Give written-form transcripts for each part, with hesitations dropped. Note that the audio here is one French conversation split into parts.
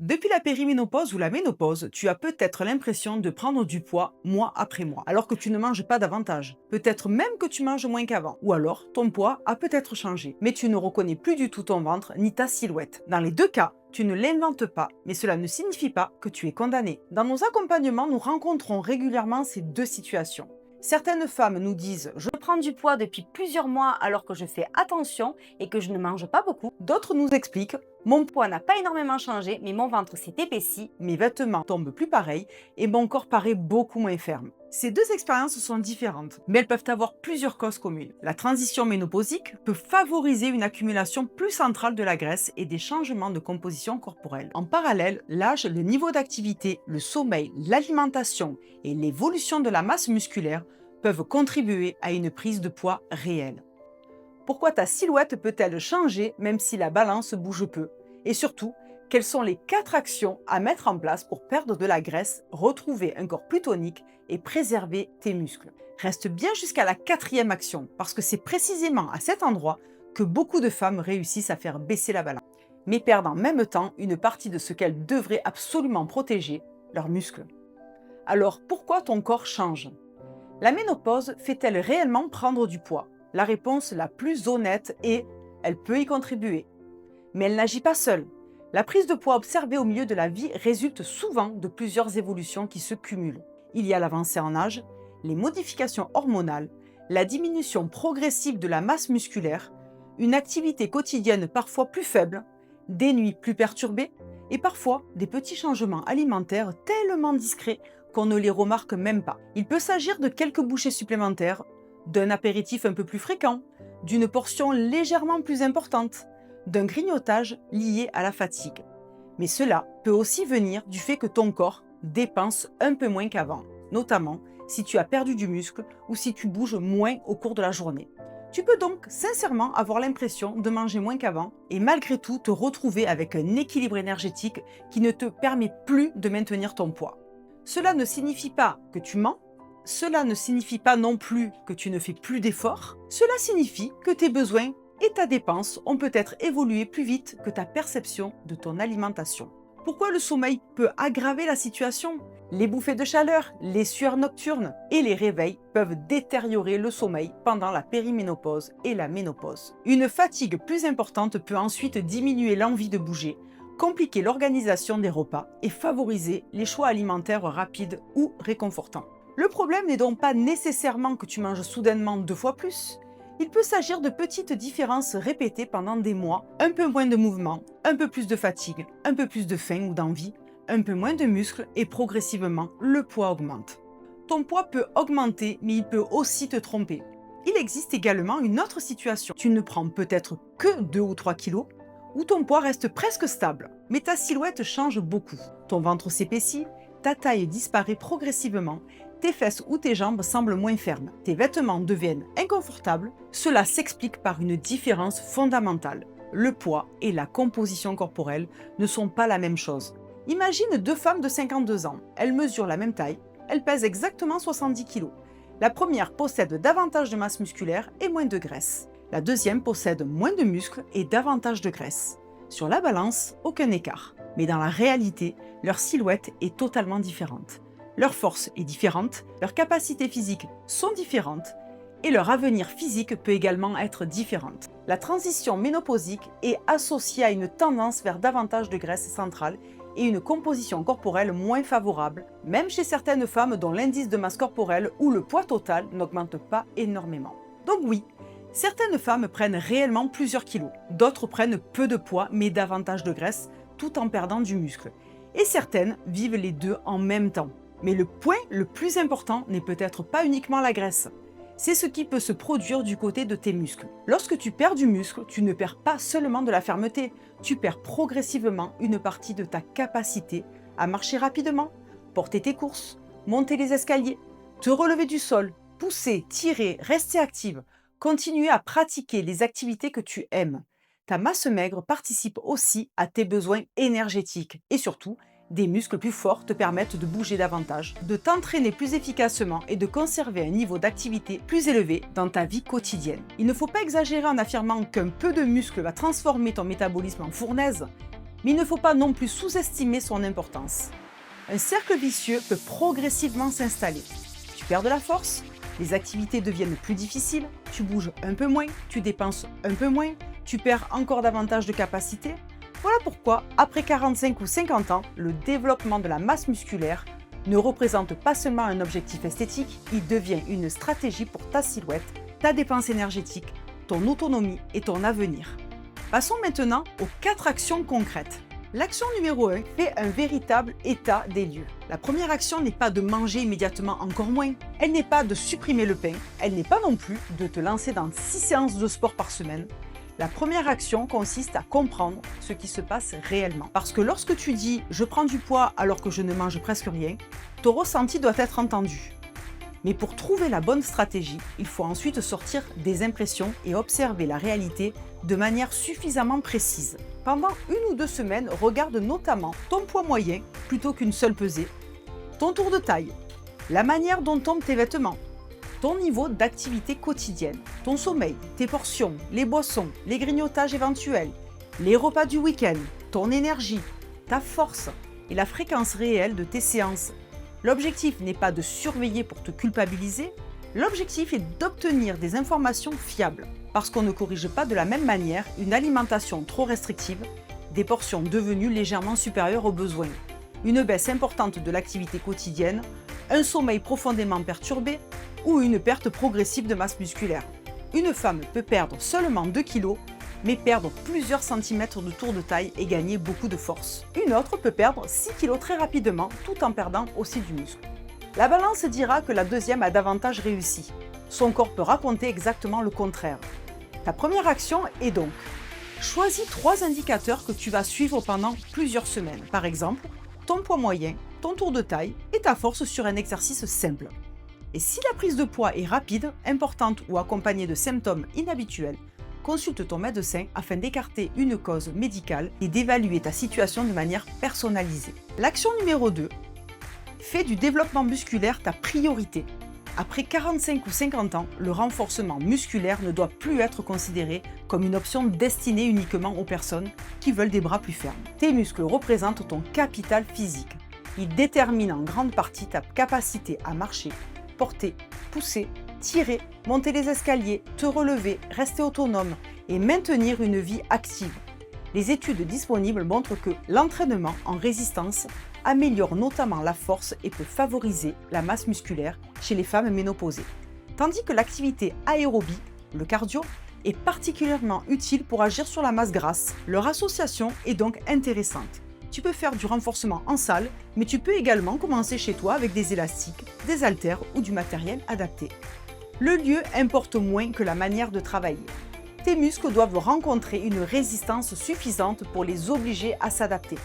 Depuis la périménopause ou la ménopause, tu as peut-être l'impression de prendre du poids mois après mois, alors que tu ne manges pas davantage. Peut-être même que tu manges moins qu'avant. Ou alors, ton poids a peut-être changé, mais tu ne reconnais plus du tout ton ventre ni ta silhouette. Dans les deux cas, tu ne l'inventes pas, mais cela ne signifie pas que tu es condamné. Dans nos accompagnements, nous rencontrons régulièrement ces deux situations. Certaines femmes nous disent Je prends du poids depuis plusieurs mois alors que je fais attention et que je ne mange pas beaucoup. d'autres nous expliquent Mon poids n'a pas énormément changé, mais mon ventre s'est épaissi. mes vêtements tombent plus pareils et mon corps paraît beaucoup moins ferme. Ces deux expériences sont différentes, mais elles peuvent avoir plusieurs causes communes. La transition ménopausique peut favoriser une accumulation plus centrale de la graisse et des changements de composition corporelle. En parallèle, l'âge, le niveau d'activité, le sommeil, l'alimentation et l'évolution de la masse musculaire peuvent contribuer à une prise de poids réelle. Pourquoi ta silhouette peut-elle changer même si la balance bouge peu? Et surtout, quelles sont les 4 actions à mettre en place pour perdre de la graisse, retrouver un corps plus tonique et préserver tes muscles? Reste bien jusqu'à la 4e action, parce que c'est précisément à cet endroit que beaucoup de femmes réussissent à faire baisser la balance, mais perdent en même temps une partie de ce qu'elles devraient absolument protéger, leurs muscles. Alors pourquoi ton corps change? La ménopause fait-elle réellement prendre du poids? La réponse la plus honnête est elle peut y contribuer. Mais elle n'agit pas seule. La prise de poids observée au milieu de la vie résulte souvent de plusieurs évolutions qui se cumulent. Il y a l'avancée en âge, les modifications hormonales, la diminution progressive de la masse musculaire, une activité quotidienne parfois plus faible, des nuits plus perturbées et parfois des petits changements alimentaires tellement discrets qu'on ne les remarque même pas. Il peut s'agir de quelques bouchées supplémentaires, d'un apéritif un peu plus fréquent, d'une portion légèrement plus importante, d'un grignotage lié à la fatigue. Mais cela peut aussi venir du fait que ton corps dépense un peu moins qu'avant, notamment si tu as perdu du muscle ou si tu bouges moins au cours de la journée. Tu peux donc sincèrement avoir l'impression de manger moins qu'avant et malgré tout te retrouver avec un équilibre énergétique qui ne te permet plus de maintenir ton poids. Cela ne signifie pas que tu mens, cela ne signifie pas non plus que tu ne fais plus d'efforts, cela signifie que tes besoins et ta dépense ont peut-être évolué plus vite que ta perception de ton alimentation. Pourquoi le sommeil peut aggraver la situation? Les bouffées de chaleur, les sueurs nocturnes et les réveils peuvent détériorer le sommeil pendant la périménopause et la ménopause. Une fatigue plus importante peut ensuite diminuer l'envie de bouger, compliquer l'organisation des repas et favoriser les choix alimentaires rapides ou réconfortants. Le problème n'est donc pas nécessairement que tu manges soudainement 2 fois plus. Il peut s'agir de petites différences répétées pendant des mois, un peu moins de mouvement, un peu plus de fatigue, un peu plus de faim ou d'envie, un peu moins de muscles et progressivement le poids augmente. Ton poids peut augmenter mais il peut aussi te tromper. Il existe également une autre situation. Tu ne prends peut-être que 2 ou 3 kilos ou ton poids reste presque stable, mais ta silhouette change beaucoup. Ton ventre s'épaissit, ta taille disparaît progressivement, tes fesses ou tes jambes semblent moins fermes, tes vêtements deviennent inconfortables. Cela s'explique par une différence fondamentale. Le poids et la composition corporelle ne sont pas la même chose. Imagine 2 femmes de 52 ans. Elles mesurent la même taille, elles pèsent exactement 70 kg. La première possède davantage de masse musculaire et moins de graisse. La deuxième possède moins de muscles et davantage de graisse. Sur la balance, aucun écart. Mais dans la réalité, leur silhouette est totalement différente. Leur force est différente, leurs capacités physiques sont différentes et leur avenir physique peut également être différent. La transition ménopausique est associée à une tendance vers davantage de graisse centrale et une composition corporelle moins favorable, même chez certaines femmes dont l'indice de masse corporelle ou le poids total n'augmente pas énormément. Donc oui, certaines femmes prennent réellement plusieurs kilos, d'autres prennent peu de poids mais davantage de graisse tout en perdant du muscle. Et certaines vivent les deux en même temps. Mais le point le plus important n'est peut-être pas uniquement la graisse. C'est ce qui peut se produire du côté de tes muscles. Lorsque tu perds du muscle, tu ne perds pas seulement de la fermeté, tu perds progressivement une partie de ta capacité à marcher rapidement, porter tes courses, monter les escaliers, te relever du sol, pousser, tirer, rester active, continuer à pratiquer les activités que tu aimes. Ta masse maigre participe aussi à tes besoins énergétiques et surtout, des muscles plus forts te permettent de bouger davantage, de t'entraîner plus efficacement et de conserver un niveau d'activité plus élevé dans ta vie quotidienne. Il ne faut pas exagérer en affirmant qu'un peu de muscle va transformer ton métabolisme en fournaise. Mais il ne faut pas non plus sous-estimer son importance. Un cercle vicieux peut progressivement s'installer. Tu perds de la force, les activités deviennent plus difficiles, tu bouges un peu moins, tu dépenses un peu moins, tu perds encore davantage de capacité. Voilà pourquoi, après 45 ou 50 ans, le développement de la masse musculaire ne représente pas seulement un objectif esthétique, il devient une stratégie pour ta silhouette, ta dépense énergétique, ton autonomie et ton avenir. Passons maintenant aux 4 actions concrètes. L'action numéro 1 fait un véritable état des lieux. La première action n'est pas de manger immédiatement encore moins, elle n'est pas de supprimer le pain, elle n'est pas non plus de te lancer dans 6 séances de sport par semaine. La première action consiste à comprendre ce qui se passe réellement. Parce que lorsque tu dis « je prends du poids alors que je ne mange presque rien », ton ressenti doit être entendu. Mais pour trouver la bonne stratégie, il faut ensuite sortir des impressions et observer la réalité de manière suffisamment précise. Pendant 1 ou 2 semaines, regarde notamment ton poids moyen plutôt qu'une seule pesée, ton tour de taille, la manière dont tombent tes vêtements, ton niveau d'activité quotidienne, ton sommeil, tes portions, les boissons, les grignotages éventuels, les repas du week-end, ton énergie, ta force et la fréquence réelle de tes séances. L'objectif n'est pas de surveiller pour te culpabiliser, l'objectif est d'obtenir des informations fiables, parce qu'on ne corrige pas de la même manière une alimentation trop restrictive, des portions devenues légèrement supérieures aux besoins, une baisse importante de l'activité quotidienne, un sommeil profondément perturbé ou une perte progressive de masse musculaire. Une femme peut perdre seulement 2 kg, mais perdre plusieurs centimètres de tour de taille et gagner beaucoup de force. Une autre peut perdre 6 kg très rapidement tout en perdant aussi du muscle. La balance dira que la deuxième a davantage réussi. Son corps peut raconter exactement le contraire. Ta première action est donc: choisis 3 indicateurs que tu vas suivre pendant plusieurs semaines. Par exemple, ton poids moyen, ton tour de taille et ta force sur un exercice simple. Et si la prise de poids est rapide, importante ou accompagnée de symptômes inhabituels, consulte ton médecin afin d'écarter une cause médicale et d'évaluer ta situation de manière personnalisée. L'action numéro 2. Fais du développement musculaire ta priorité. Après 45 ou 50 ans, le renforcement musculaire ne doit plus être considéré comme une option destinée uniquement aux personnes qui veulent des bras plus fermes. Tes muscles représentent ton capital physique. Ils déterminent en grande partie ta capacité à marcher, porter, pousser, tirer, monter les escaliers, te relever, rester autonome et maintenir une vie active. Les études disponibles montrent que l'entraînement en résistance améliore notamment la force et peut favoriser la masse musculaire chez les femmes ménopausées. Tandis que l'activité aérobie, le cardio, est particulièrement utile pour agir sur la masse grasse. Leur association est donc intéressante. Tu peux faire du renforcement en salle, mais tu peux également commencer chez toi avec des élastiques, des haltères ou du matériel adapté. Le lieu importe moins que la manière de travailler. Tes muscles doivent rencontrer une résistance suffisante pour les obliger à s'adapter.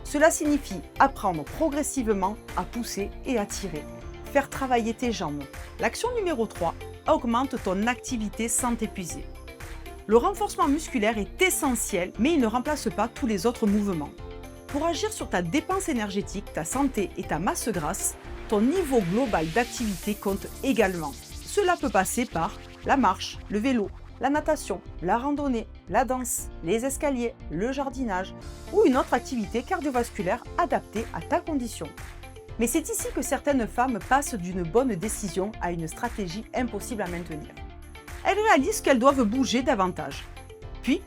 Cela signifie apprendre progressivement à pousser et à tirer, faire travailler tes jambes. L'action numéro 3, augmente ton activité sans t'épuiser. Le renforcement musculaire est essentiel, mais il ne remplace pas tous les autres mouvements. Pour agir sur ta dépense énergétique, ta santé et ta masse grasse, ton niveau global d'activité compte également. Cela peut passer par la marche, le vélo, la natation, la randonnée, la danse, les escaliers, le jardinage ou une autre activité cardiovasculaire adaptée à ta condition. Mais c'est ici que certaines femmes passent d'une bonne décision à une stratégie impossible à maintenir. Elles réalisent qu'elles doivent bouger davantage, puis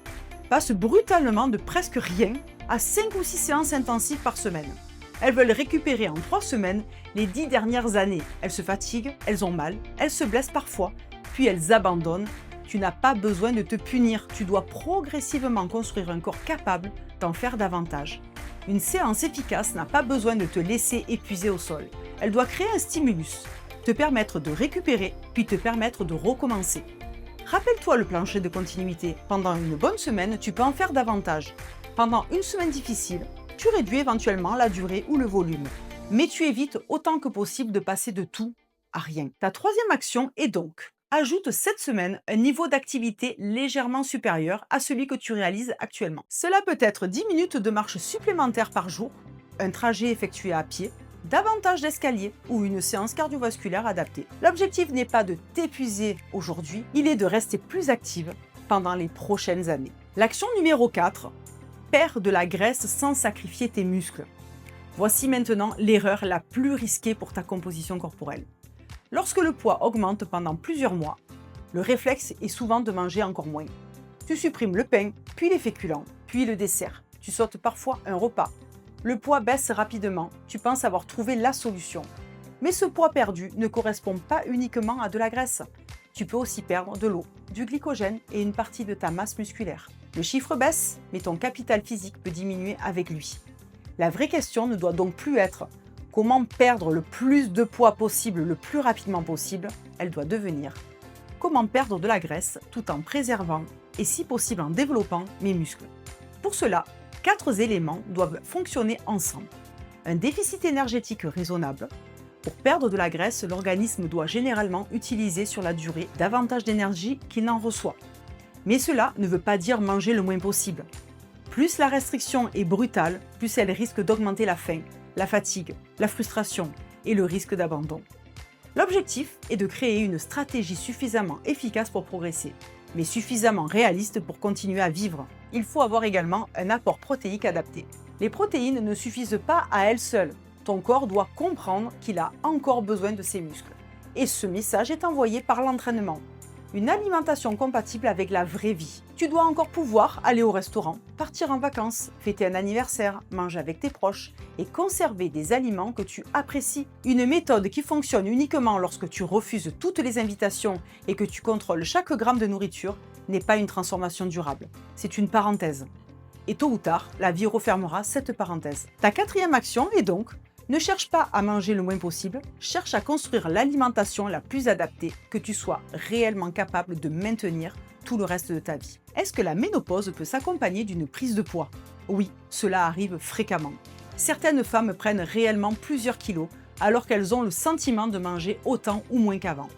passent brutalement de presque rien à 5 ou 6 séances intensives par semaine. Elles veulent récupérer en 3 semaines les 10 dernières années. Elles se fatiguent, elles ont mal, elles se blessent parfois, puis elles abandonnent. Tu n'as pas besoin de te punir, tu dois progressivement construire un corps capable d'en faire davantage. Une séance efficace n'a pas besoin de te laisser épuiser au sol. Elle doit créer un stimulus, te permettre de récupérer, puis te permettre de recommencer. Rappelle-toi le plancher de continuité. Pendant une bonne semaine, tu peux en faire davantage. Pendant une semaine difficile, tu réduis éventuellement la durée ou le volume. Mais tu évites autant que possible de passer de tout à rien. Ta troisième action est donc: ajoute cette semaine un niveau d'activité légèrement supérieur à celui que tu réalises actuellement. Cela peut être 10 minutes de marche supplémentaire par jour, un trajet effectué à pied, davantage d'escaliers ou une séance cardiovasculaire adaptée. L'objectif n'est pas de t'épuiser aujourd'hui, il est de rester plus active pendant les prochaines années. L'action numéro 4. perds de la graisse sans sacrifier tes muscles. Voici maintenant l'erreur la plus risquée pour ta composition corporelle. Lorsque le poids augmente pendant plusieurs mois, le réflexe est souvent de manger encore moins. Tu supprimes le pain, puis les féculents, puis le dessert. Tu sautes parfois un repas. Le poids baisse rapidement, tu penses avoir trouvé la solution. Mais ce poids perdu ne correspond pas uniquement à de la graisse. Tu peux aussi perdre de l'eau, du glycogène et une partie de ta masse musculaire. Le chiffre baisse, mais ton capital physique peut diminuer avec lui. La vraie question ne doit donc plus être comment perdre le plus de poids possible le plus rapidement possible, elle doit devenir comment perdre de la graisse tout en préservant et si possible en développant mes muscles. Pour cela, 4 éléments doivent fonctionner ensemble. Un déficit énergétique raisonnable. Pour perdre de la graisse, l'organisme doit généralement utiliser sur la durée davantage d'énergie qu'il n'en reçoit. Mais cela ne veut pas dire manger le moins possible. Plus la restriction est brutale, plus elle risque d'augmenter la faim, la fatigue, la frustration et le risque d'abandon. L'objectif est de créer une stratégie suffisamment efficace pour progresser, mais suffisamment réaliste pour continuer à vivre. Il faut avoir également un apport protéique adapté. Les protéines ne suffisent pas à elles seules. Ton corps doit comprendre qu'il a encore besoin de ses muscles. Et ce message est envoyé par l'entraînement. Une alimentation compatible avec la vraie vie. Tu dois encore pouvoir aller au restaurant, partir en vacances, fêter un anniversaire, manger avec tes proches et conserver des aliments que tu apprécies. Une méthode qui fonctionne uniquement lorsque tu refuses toutes les invitations et que tu contrôles chaque gramme de nourriture n'est pas une transformation durable. C'est une parenthèse. Et tôt ou tard, la vie refermera cette parenthèse. Ta 4e action est donc ne cherche pas à manger le moins possible, cherche à construire l'alimentation la plus adaptée que tu sois réellement capable de maintenir tout le reste de ta vie. Est-ce que la ménopause peut s'accompagner d'une prise de poids? Oui, cela arrive fréquemment. Certaines femmes prennent réellement plusieurs kilos alors qu'elles ont le sentiment de manger autant ou moins qu'avant.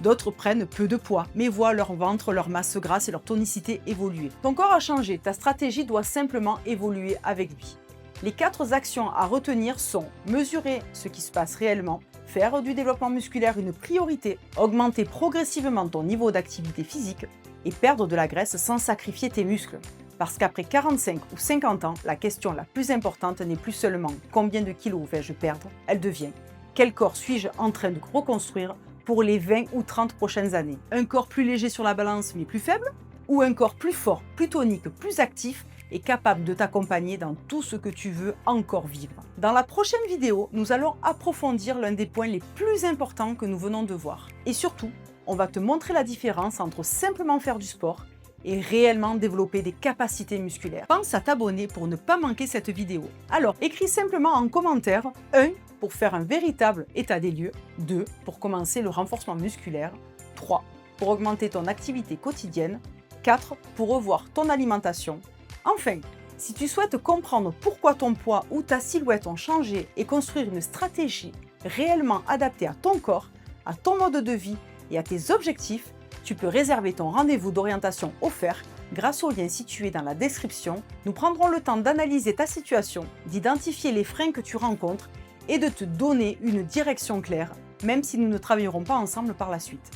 D'autres prennent peu de poids, mais voient leur ventre, leur masse grasse et leur tonicité évoluer. Ton corps a changé, ta stratégie doit simplement évoluer avec lui. Les 4 actions à retenir sont mesurer ce qui se passe réellement, faire du développement musculaire une priorité, augmenter progressivement ton niveau d'activité physique et perdre de la graisse sans sacrifier tes muscles. Parce qu'après 45 ou 50 ans, la question la plus importante n'est plus seulement combien de kilos vais-je perdre, elle devient quel corps suis-je en train de reconstruire pour les 20 ou 30 prochaines années. Un corps plus léger sur la balance mais plus faible ou un corps plus fort, plus tonique, plus actif et capable de t'accompagner dans tout ce que tu veux encore vivre. Dans la prochaine vidéo, nous allons approfondir l'un des points les plus importants que nous venons de voir. Et surtout, on va te montrer la différence entre simplement faire du sport et réellement développer des capacités musculaires. Pense à t'abonner pour ne pas manquer cette vidéo. Alors, écris simplement en commentaire 1 pour faire un véritable état des lieux, 2 pour commencer le renforcement musculaire, 3 pour augmenter ton activité quotidienne, 4 pour revoir ton alimentation. Enfin, si tu souhaites comprendre pourquoi ton poids ou ta silhouette ont changé et construire une stratégie réellement adaptée à ton corps, à ton mode de vie et à tes objectifs, tu peux réserver ton rendez-vous d'orientation offert grâce au lien situé dans la description. Nous prendrons le temps d'analyser ta situation, d'identifier les freins que tu rencontres et de te donner une direction claire, même si nous ne travaillerons pas ensemble par la suite.